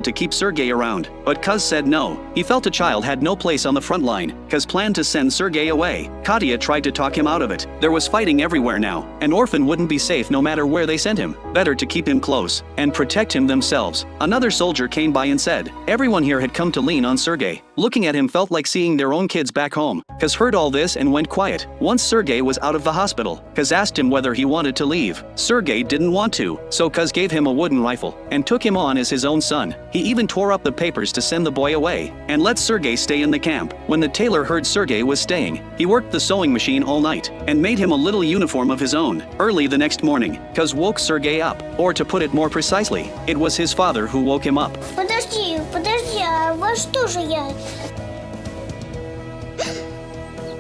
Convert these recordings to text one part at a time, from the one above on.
to keep Sergei around, but Kuz said no. He felt a child had no place on the front line. Kuz planned to send Sergei away. Katya tried to talk him out of it. There was fighting everywhere now. An orphan wouldn't be safe no matter where they sent him. Better to keep him close and protect him themselves. Another soldier came by and said, everyone here had come to lean on Sergei. Looking at him felt like seeing their own kids back home. Kuz heard all this and went quiet. Once Sergei was out of the hospital, Kuz asked him whether he wanted to leave. Sergei didn't want to, so Kuz gave him a wooden rifle and took him on as his own son. He even tore up the papers to send the boy away and let Sergei stay in the camp. When the tailor heard Sergei was staying, he worked the sewing machine all night and made him a little uniform of his own. Early the next morning, Kuz woke Sergei up, or to put it more precisely, it was his father who woke him up. Подожди, а во что же я?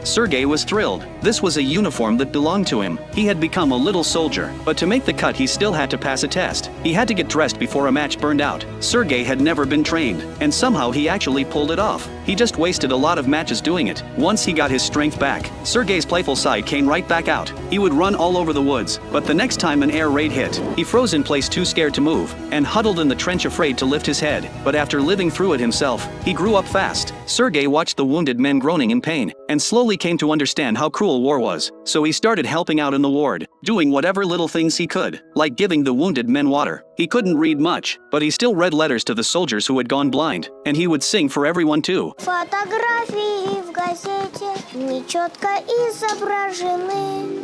Sergei was thrilled. This was a uniform that belonged to him. He had become a little soldier, but to make the cut he still had to pass a test. He had to get dressed before a match burned out. Sergei had never been trained, and somehow he actually pulled it off. He just wasted a lot of matches doing it. Once he got his strength back, Sergei's playful side came right back out. He would run all over the woods, but the next time an air raid hit, he froze in place too scared to move, and huddled in the trench afraid to lift his head. But after living through it himself, he grew up fast. Sergei watched the wounded men groaning in pain, and slowly came to understand how cruel war was. So he started helping out in the ward, doing whatever little things he could, like giving the wounded men water. He couldn't read much, but he still read letters to the soldiers who had gone blind, and he would sing for everyone too. Фотографии в газете нечетко изображены.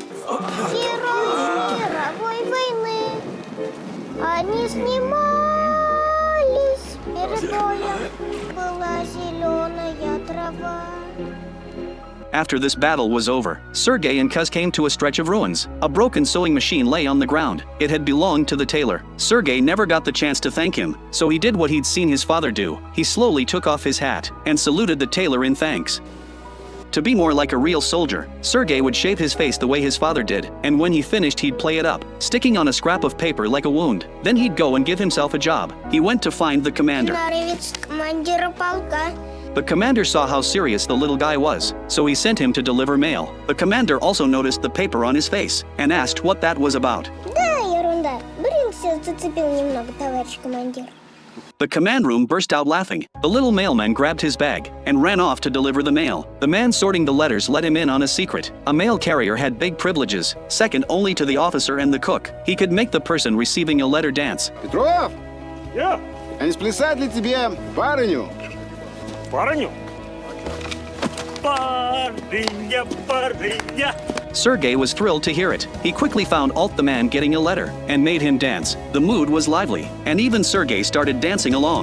Герои мировой войны. Они снимались перед боем. Была зеленая трава. After this battle was over, Sergei and Kuz came to a stretch of ruins. A broken sewing machine lay on the ground. It had belonged to the tailor. Sergei never got the chance to thank him, so he did what he'd seen his father do. He slowly took off his hat and saluted the tailor in thanks. To be more like a real soldier, Sergei would shave his face the way his father did, and when he finished he'd play it up, sticking on a scrap of paper like a wound. Then he'd go and give himself a job. He went to find the commander. Норовец командира полка. The commander saw how serious the little guy was, so he sent him to deliver mail. The commander also noticed the paper on his face and asked what that was about. Да, ерунда. Бринкс зацепил немного, товарищ командир. The command room burst out laughing. The little mailman grabbed his bag and ran off to deliver the mail. The man sorting the letters let him in on a secret. A mail carrier had big privileges, second only to the officer and the cook. He could make the person receiving a letter dance. Петров, Я? а не сплясать ли тебе барыню? Барыню? Барыня, барыня. Sergei was thrilled to hear it. He quickly found Alt the man getting a letter and made him dance. The mood was lively, and even Sergei started dancing along.